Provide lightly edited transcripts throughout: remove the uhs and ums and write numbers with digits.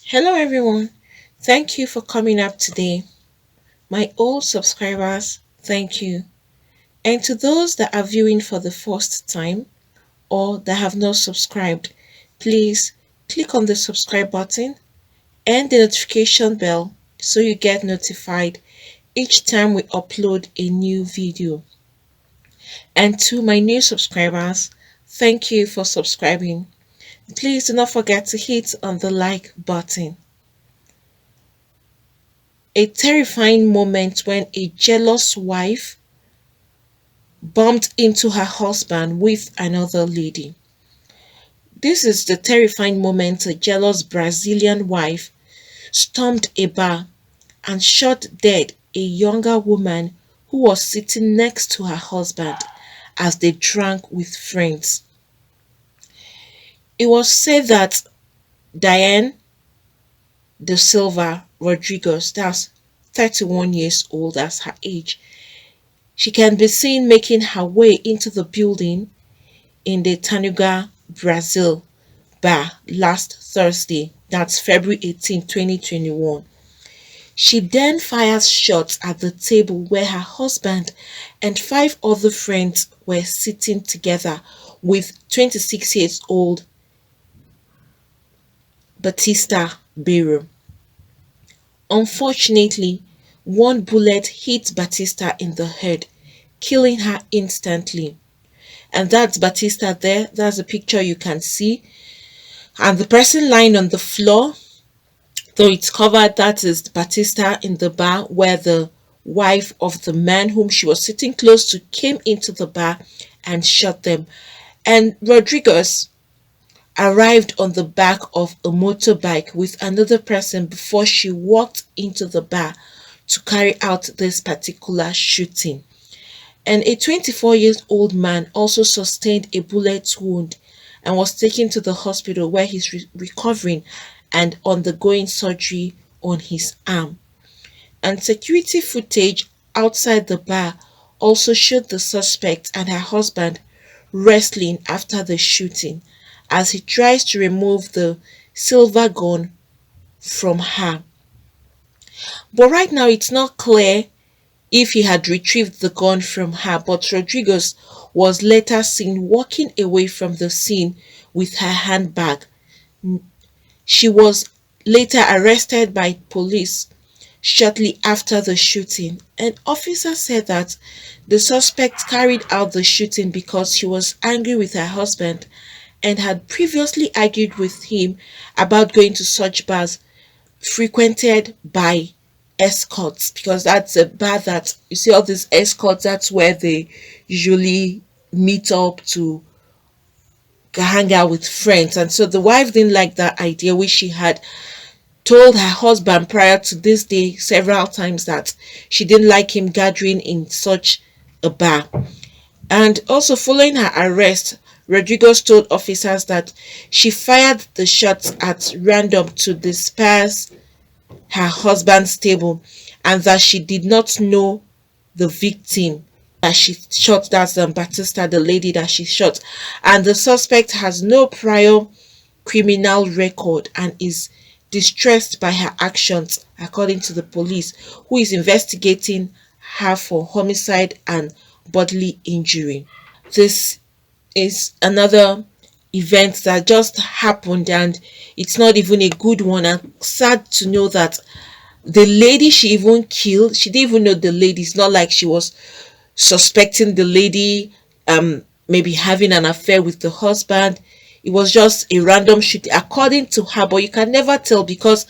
Hello everyone. Thank you for coming up today. My old subscribers, thank you. And to those that are viewing for the first time or that have not subscribed, please click on the subscribe button and the notification bell so you get notified each time we upload a new video. And to my new subscribers, thank you for subscribing. Please do not forget to hit on the like button. A terrifying moment when a jealous wife bumped into her husband with another lady. This is the terrifying moment a jealous Brazilian wife stormed a bar and shot dead a younger woman who was sitting next to her husband as they drank with friends. It was said that Diane de Silva Rodriguez, that's 31 years old as her age, she can be seen making her way into the building in the Tanuga, Brazil bar last Thursday, that's February 18, 2021. She then fires shots at the table where her husband and five other friends were sitting together with 26 years old Batista Beiro. Unfortunately, one bullet hit Batista in the head, killing her instantly. And that's Batista there. That's the picture you can see. And the person lying on the floor, though it's covered, that is Batista in the bar where the wife of the man whom she was sitting close to came into the bar and shot them. And Rodriguez arrived on the back of a motorbike with another person before she walked into the bar to carry out this particular shooting. And a 24-year-old man also sustained a bullet wound and was taken to the hospital where he's recovering and undergoing surgery on his arm. And security footage outside the bar also showed the suspect and her husband wrestling after the shooting as he tries to remove the silver gun from her. But right now it's not clear if he had retrieved the gun from her, but Rodriguez was later seen walking away from the scene with her handbag. She was later arrested by police shortly after the shooting, and officers said that the suspect carried out the shooting because she was angry with her husband and had previously argued with him about going to such bars frequented by escorts, because that's a bar that you see all these escorts, that's where they usually meet up to hang out with friends. And so the wife didn't like that idea, which she had told her husband prior to this day several times that she didn't like him gathering in such a bar. And also following her arrest, Rodriguez told officers that she fired the shots at random to disperse her husband's table and that she did not know the victim that she shot. That's Batista, the lady that she shot. And the suspect has no prior criminal record and is distressed by her actions, according to the police, who is investigating her for homicide and bodily injury. This is another event that just happened, and it's not even a good one. And sad to know that the lady she even killed, she didn't even know the lady. It's not like she was suspecting the lady maybe having an affair with the husband. It was just a random shooting according to her, but you can never tell because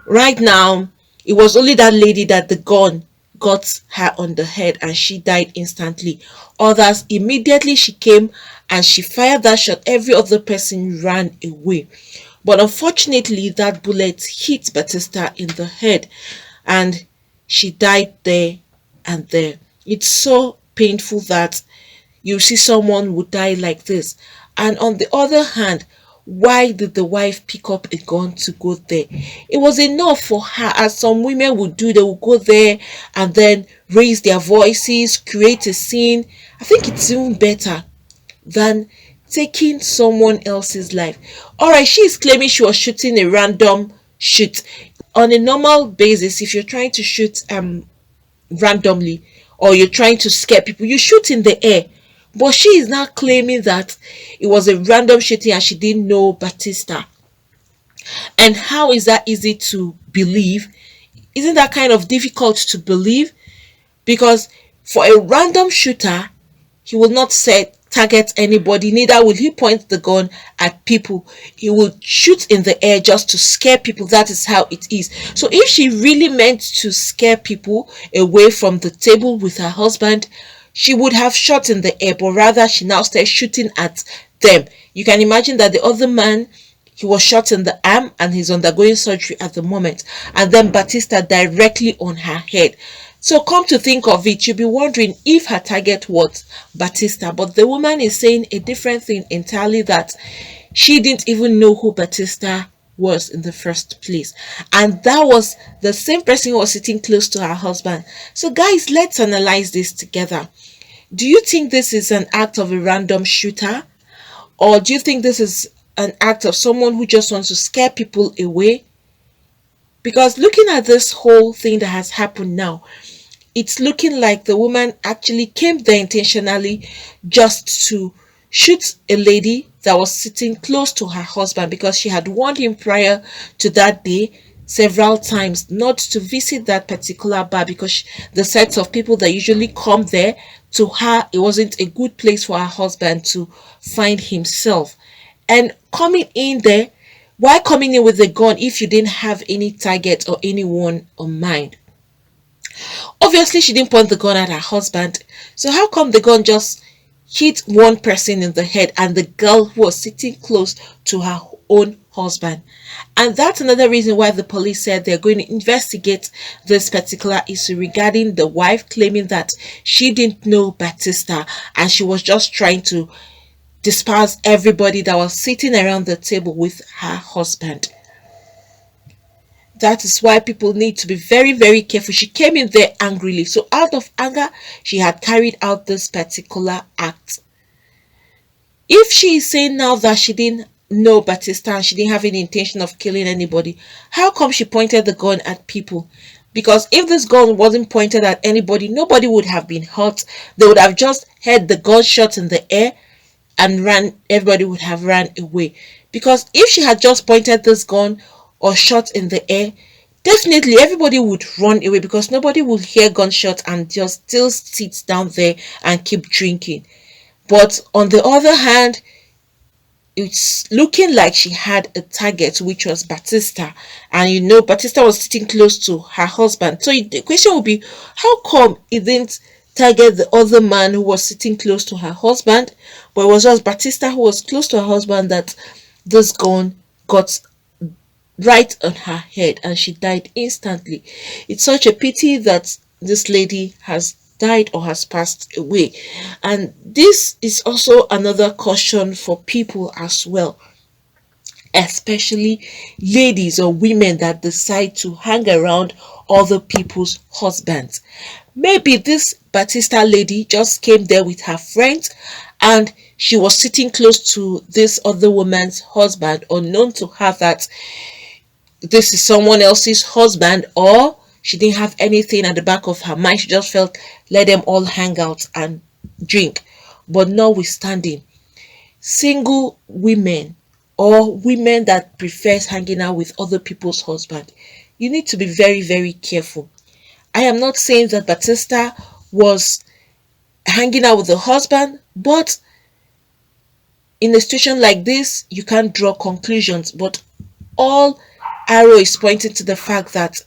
right now it was only that lady that the gun got her on the head and she died instantly. Others, immediately she came and she fired that shot, every other person ran away. But unfortunately that bullet hit Batista in the head and she died there and there. It's so painful that you see someone would die like this. And on the other hand, why did the wife pick up a gun to go there? It was enough for her, as some women would do. They would go there and then raise their voices, create a scene. I think it's even better than taking someone else's life. All right, she is claiming she was shooting a random shoot. On a normal basis, if you're trying to shoot randomly, or you're trying to scare people, you shoot in the air. But she is now claiming that it was a random shooting and she didn't know Batista. And how is that easy to believe? Isn't that kind of difficult to believe? Because for a random shooter, he will not set target anybody, neither will he point the gun at people. He will shoot in the air just to scare people. That is how it is. So if she really meant to scare people away from the table with her husband, she would have shot in the air, but rather she now started shooting at them. You can imagine that the other man, he was shot in the arm and he's undergoing surgery at the moment, and then Batista directly on her head. So come to think of it, you'll be wondering if her target was Batista, but the woman is saying a different thing entirely, that she didn't even know who Batista was in the first place. And that was the same person who was sitting close to her husband. So guys, let's analyze this together. Do you think this is an act of a random shooter? Or do you think this is an act of someone who just wants to scare people away? Because looking at this whole thing that has happened now, it's looking like the woman actually came there intentionally just to shoot a lady that was sitting close to her husband, because she had warned him prior to that day several times not to visit that particular bar, because the sets of people that usually come there, to her it wasn't a good place for her husband to find himself. And coming in there, why coming in with a gun if you didn't have any target or anyone on mind? Obviously, she didn't point the gun at her husband. So how come the gun just hit one person in the head, and the girl who was sitting close to her own husband? And that's another reason why the police said they're going to investigate this particular issue regarding the wife claiming that she didn't know Batista and she was just trying to disperse everybody that was sitting around the table with her husband. That is why people need to be very, very careful. She came in there angrily. So out of anger, she had carried out this particular act. If she is saying now that she didn't know Batista and she didn't have any intention of killing anybody, how come she pointed the gun at people? Because if this gun wasn't pointed at anybody, nobody would have been hurt. They would have just heard the gunshot in the air and ran. Everybody would have ran away. Because if she had just pointed this gun or shot in the air, definitely everybody would run away, because nobody would hear gunshots and just still sit down there and keep drinking. But on the other hand, it's looking like she had a target, which was Batista, and Batista was sitting close to her husband. So the question would be, how come it didn't target the other man who was sitting close to her husband, but it was just Batista who was close to her husband that this gun got right on her head and she died instantly? It's such a pity that this lady has died or has passed away. And this is also another caution for people as well, especially ladies or women that decide to hang around other people's husbands. Maybe this Batista lady just came there with her friends and she was sitting close to this other woman's husband, unknown to her that this is someone else's husband, or she didn't have anything at the back of her mind. She just felt, let them all hang out and drink. But notwithstanding, single women or women that prefers hanging out with other people's husband, you need to be very, very careful. I am not saying that Batista was hanging out with the husband, but in a situation like this, you can't draw conclusions. But all arrow is pointing to the fact that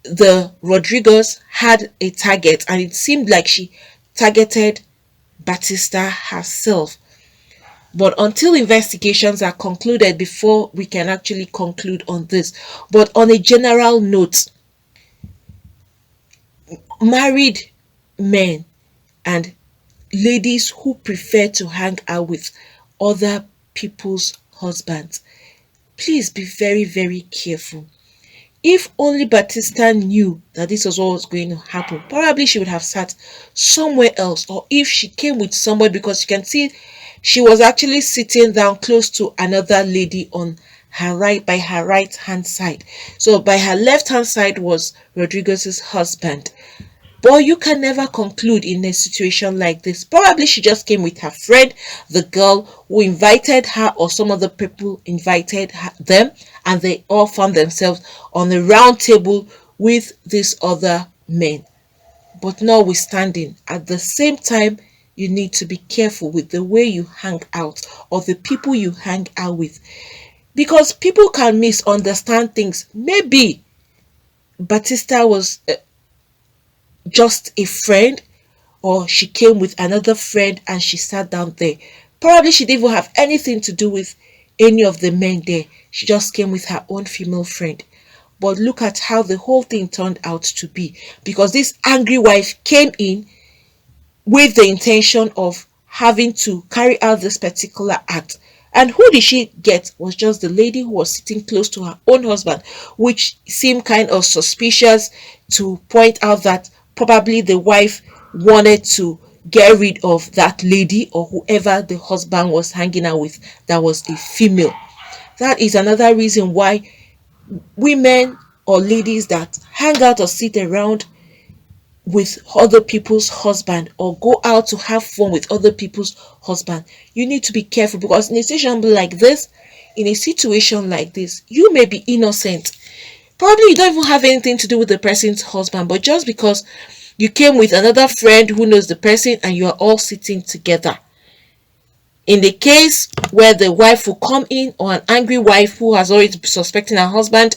the Rodriguez had a target, and it seemed like she targeted Batista herself. But until investigations are concluded, before we can actually conclude on this. But on a general note, married men and ladies who prefer to hang out with other people's husbands, please be very, very careful. If only Batista knew that this was what was going to happen, probably she would have sat somewhere else. Or if she came with somebody, because you can see she was actually sitting down close to another lady on her right hand side. So by her left hand side was Rodriguez's husband. But you can never conclude in a situation like this. Probably she just came with her friend, the girl who invited her, or some other people invited them, and they all found themselves on a round table with these other men. But notwithstanding, at the same time, you need to be careful with the way you hang out or the people you hang out with, because people can misunderstand things. Maybe Batista was just a friend, or she came with another friend and she sat down there. Probably she didn't even have anything to do with any of the men there. She just came with her own female friend. But look at how the whole thing turned out to be, because this angry wife came in with the intention of having to carry out this particular act. And who did she get? Was just the lady who was sitting close to her own husband, which seemed kind of suspicious, to point out that probably the wife wanted to get rid of that lady or whoever the husband was hanging out with that was a female. That is another reason why women or ladies that hang out or sit around with other people's husband, or go out to have fun with other people's husband, you need to be careful, because in a situation like this, you may be innocent. Probably you don't even have anything to do with the person's husband, but just because you came with another friend who knows the person and you are all sitting together. In the case where the wife will come in, or an angry wife who has already been suspecting her husband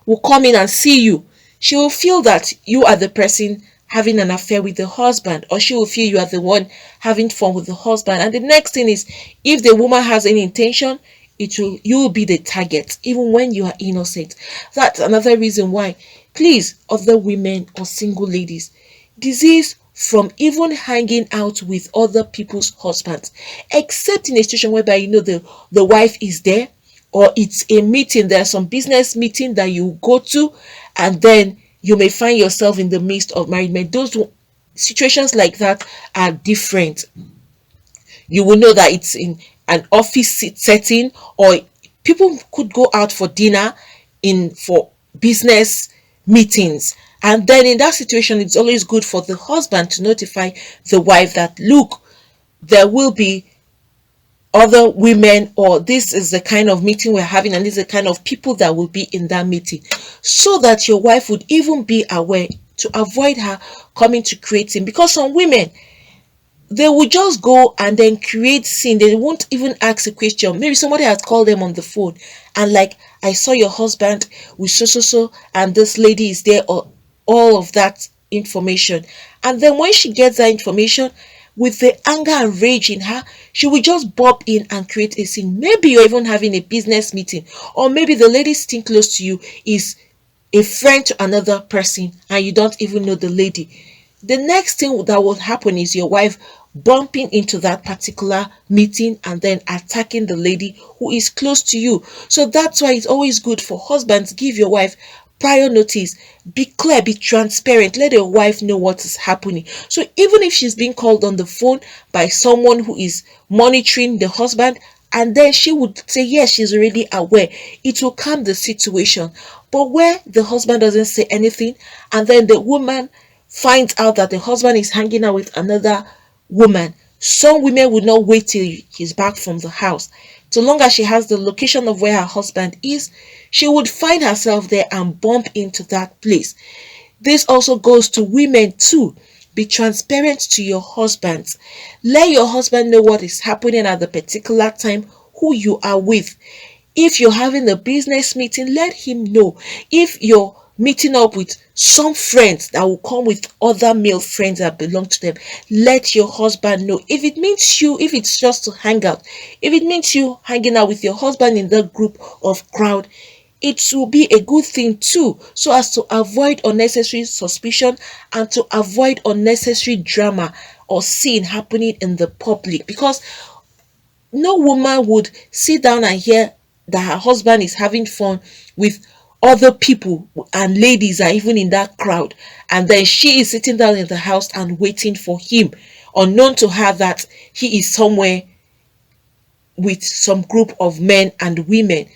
will come in and see you, she will feel that you are the person having an affair with the husband, or she will feel you are the one having fun with the husband. And the next thing is, if the woman has any intention, you will be the target even when you are innocent. That's another reason why, please, other women or single ladies, disease from even hanging out with other people's husbands, except in a situation whereby you know the wife is there, or it's a meeting, there's some business meeting that you go to, and then you may find yourself in the midst of married men. Those situations like that are different. You will know that it's in an office setting, or people could go out for dinner in for business meetings. And then in that situation, it's always good for the husband to notify the wife that, look, there will be other women, or this is the kind of meeting we're having, and this is the kind of people that will be in that meeting, so that your wife would even be aware, to avoid her coming to creating. Because some women, they will just go and then create scene. They won't even ask a question. Maybe somebody has called them on the phone and like, I saw your husband with so and this lady is there, or all of that information. And then when she gets that information, with the anger and rage in her, she will just bob in and create a scene. Maybe you're even having a business meeting, or maybe the lady sitting close to you is a friend to another person and you don't even know the lady. The next thing that will happen is your wife bumping into that particular meeting and then attacking the lady who is close to you. So that's why it's always good for husbands, give your wife prior notice. Be clear, be transparent, let your wife know what is happening. So even if she's being called on the phone by someone who is monitoring the husband, and then she would say yes, she's already aware, it will calm the situation. But where the husband doesn't say anything, and then the woman finds out that the husband is hanging out with another woman, some women would not wait till he's back from the house. So long as she has the location of where her husband is, she would find herself there and bump into that place. This also goes to women too. Be transparent to your husbands. Let your husband know what is happening at the particular time, who you are with. If you're having a business meeting, let him know. If you're meeting up with some friends that will come with other male friends that belong to them, let your husband know. If it's just to hang out, if it means you hanging out with your husband in that group of crowd, it will be a good thing too, so as to avoid unnecessary suspicion and to avoid unnecessary drama or scene happening in the public. Because no woman would sit down and hear that her husband is having fun with other people and ladies are even in that crowd, and then she is sitting down in the house and waiting for him, unknown to her that he is somewhere with some group of men and women.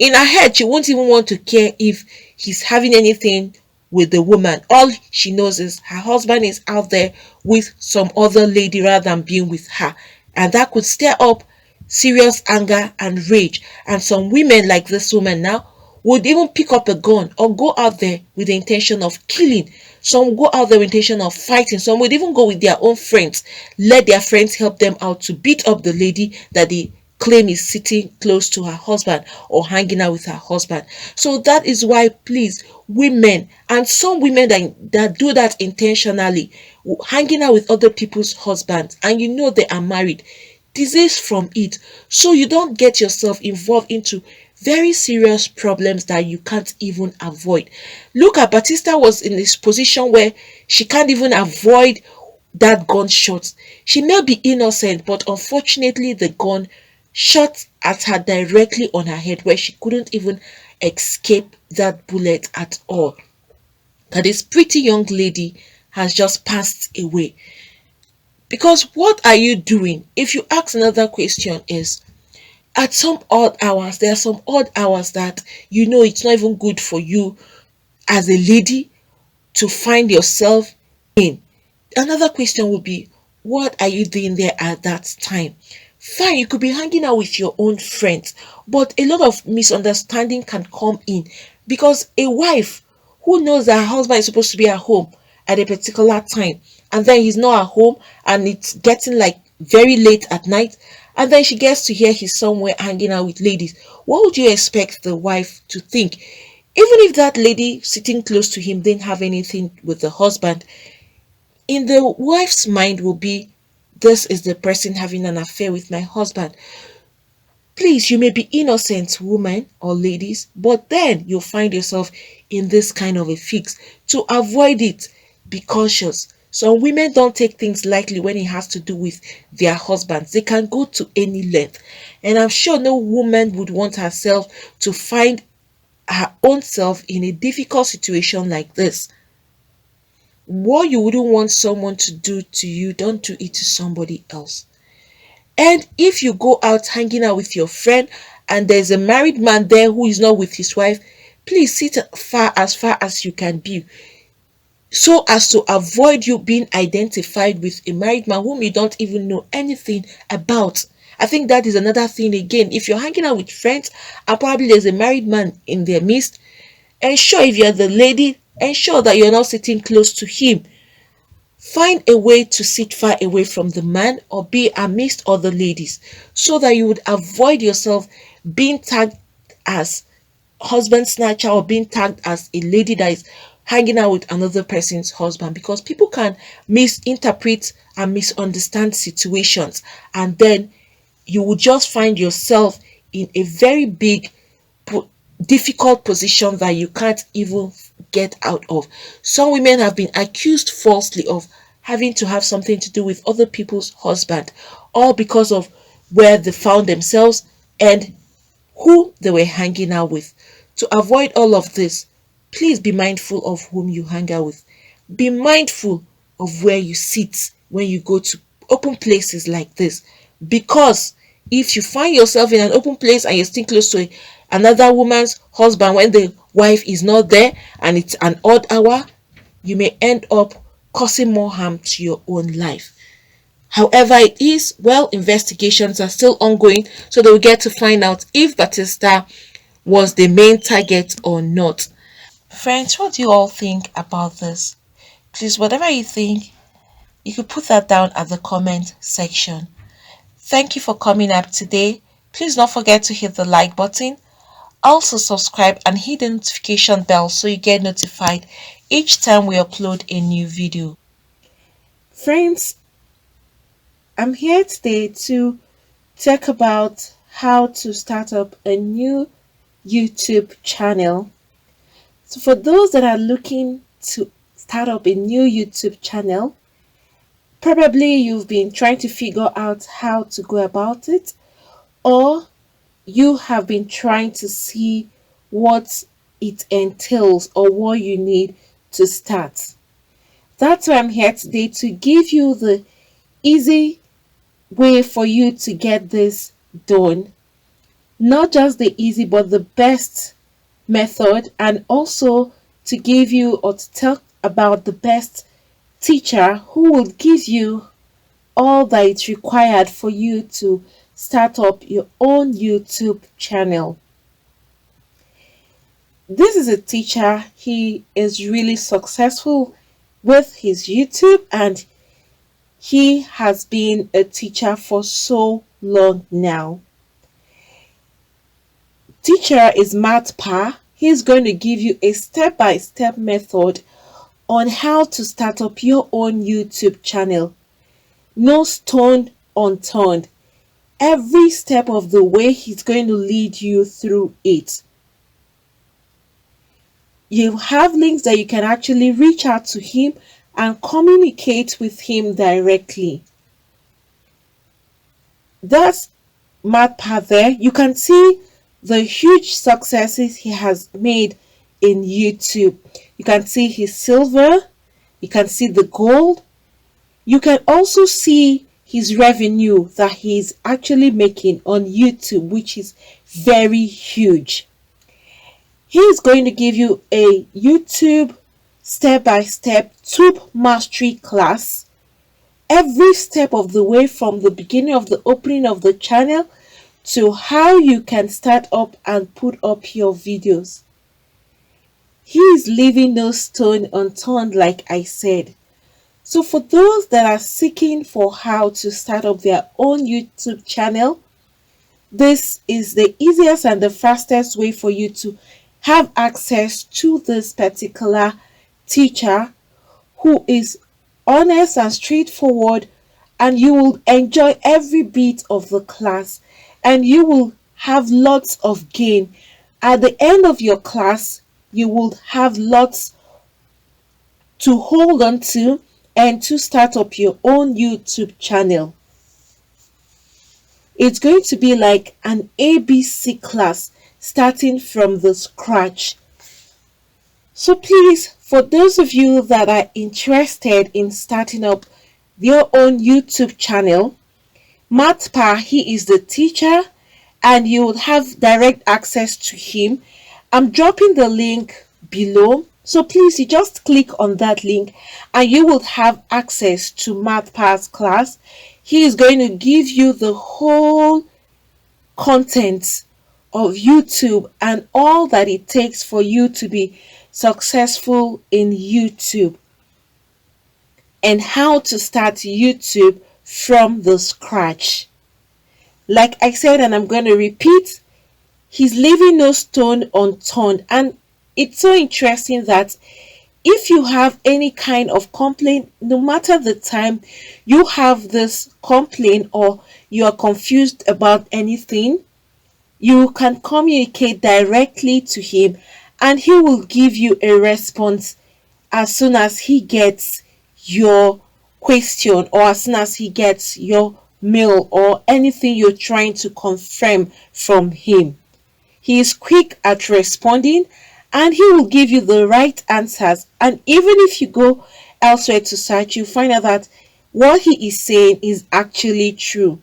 In her head, she won't even want to care if he's having anything with the woman. All she knows is her husband is out there with some other lady rather than being with her. And that could stir up serious anger and rage. And some women, like this woman now, would even pick up a gun or go out there with the intention of killing. Some go out there with the intention of fighting. Some would even go with their own friends, let their friends help them out to beat up the lady that they claim is sitting close to her husband or hanging out with her husband. So that is why, please, women, and some women that do that intentionally, hanging out with other people's husbands, and you know they are married, disease from it, so you don't get yourself involved into very serious problems that you can't even avoid. Look at Batista was in this position where she can't even avoid that gunshot. She may be innocent, but unfortunately the gun shot at her directly on her head where she couldn't even escape that bullet at all. That this pretty young lady has just passed away. Because what are you doing? If you ask another question is, at some odd hours, there are some odd hours that you know it's not even good for you as a lady to find yourself in. Another question would be, what are you doing there at that time? Fine, you could be hanging out with your own friends, but a lot of misunderstanding can come in because a wife who knows that her husband is supposed to be at home at a particular time and then he's not at home and it's getting like very late at night, and then she gets to hear he's somewhere hanging out with ladies, what would you expect the wife to think? Even if that lady sitting close to him didn't have anything with the husband, in the wife's mind will be, this is the person having an affair with my husband. Please, you may be innocent, women or ladies, but then you'll find yourself in this kind of a fix. To avoid it, be cautious. Some women don't take things lightly when it has to do with their husbands. They can go to any length. And I'm sure no woman would want herself to find her own self in a difficult situation like this. What you wouldn't want someone to do to you, don't do it to somebody else. And if you go out hanging out with your friend and there's a married man there who is not with his wife, please sit far as you can be, so as to avoid you being identified with a married man whom you don't even know anything about. I think that is another thing again. If you're hanging out with friends and probably there's a married man in their midst, ensure, if you're the lady, ensure that you're not sitting close to him. Find a way to sit far away from the man or be amidst other ladies so that you would avoid yourself being tagged as husband snatcher or being tagged as a lady that is hanging out with another person's husband, because people can misinterpret and misunderstand situations, and then you will just find yourself in a very big difficult position that you can't even get out of. Some women have been accused falsely of having to have something to do with other people's husband, all because of where they found themselves and who they were hanging out with. To avoid all of this, please be mindful of whom you hang out with. Be mindful of where you sit when you go to open places like this, because if you find yourself in an open place and you're still close to another woman's husband when the wife is not there and it's an odd hour, you may end up causing more harm to your own life. However it is, well, investigations are still ongoing, so they will get to find out if Batista was the main target or not. Friends, what do you all think about this? Please, whatever you think, you could put that down at the comment section. Thank you for coming up today. Please don't forget to hit the like button. Also subscribe and hit the notification bell so you get notified each time we upload a new video. Friends, I'm here today to talk about how to start up a new YouTube channel. So for those that are looking to start up a new YouTube channel, probably you've been trying to figure out how to go about it, or you have been trying to see what it entails or what you need to start. That's why I'm here today, to give you the easy way for you to get this done not just the easy but the best method, and also to give you or to talk about the best teacher who will give you all that is required for you to start up your own YouTube channel. This is a teacher. He is really successful with his YouTube, and he has been a teacher for so long now. Teacher is Matt Pa. He's going to give you a step-by-step method on how to start up your own YouTube channel. No stone unturned. Every step of the way, he's going to lead you through it. You have links that you can actually reach out to him and communicate with him directly. That's Matt Pa there. You can see the huge successes he has made in YouTube. You can see his silver, you can see the gold, you can also see his revenue that he's actually making on YouTube, which is very huge. He is going to give you a YouTube step-by-step tube mastery class, every step of the way from the beginning of the opening of the channel to how you can start up and put up your videos. He is leaving no stone unturned, like I said. So for those that are seeking for how to start up their own YouTube channel, this is the easiest and the fastest way for you to have access to this particular teacher who is honest and straightforward, and you will enjoy every bit of the class and you will have lots of gain. At the end of your class, you will have lots to hold on to and to start up your own YouTube channel. It's going to be like an ABC class starting from the scratch. So please, for those of you that are interested in starting up your own YouTube channel, Matt Pa, he is the teacher and you will have direct access to him. I'm dropping the link below. So please, you just click on that link and you will have access to Matt Pa's class. He is going to give you the whole content of YouTube and all that it takes for you to be successful in YouTube and how to start YouTube from the scratch. Like I said, and I'm going to repeat, he's leaving no stone unturned. And it's so interesting that if you have any kind of complaint, no matter the time you have this complaint or you are confused about anything, you can communicate directly to him and he will give you a response as soon as he gets your question or as soon as he gets your mail or anything you're trying to confirm from him. He is quick at responding and he will give you the right answers. And even if you go elsewhere to search, you find out that what he is saying is actually true.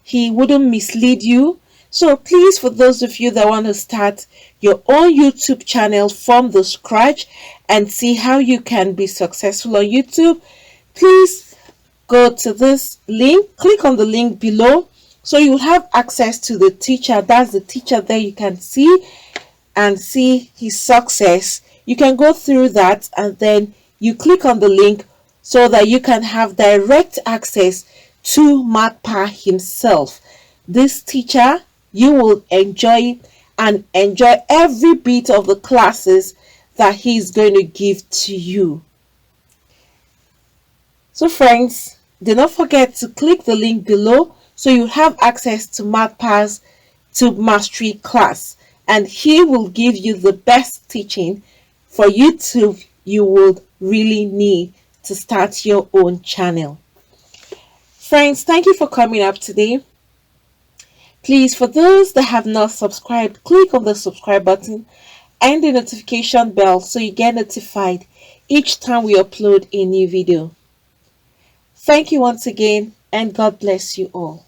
He wouldn't mislead you. So please, for those of you that want to start your own YouTube channel from the scratch and see how you can be successful on YouTube, please go to this link, click on the link below so you will have access to the teacher. That's the teacher there you can see and see his success. You can go through that and then you click on the link so that you can have direct access to Matt Pa himself. This teacher, you will enjoy and enjoy every bit of the classes that he's going to give to you. So friends, do not forget to click the link below so you have access to Matt Pa's Tube Mastery class, and he will give you the best teaching for YouTube you would really need to start your own channel. Friends, thank you for coming up today. Please, for those that have not subscribed, click on the subscribe button and the notification bell so you get notified each time we upload a new video. Thank you once again, and God bless you all.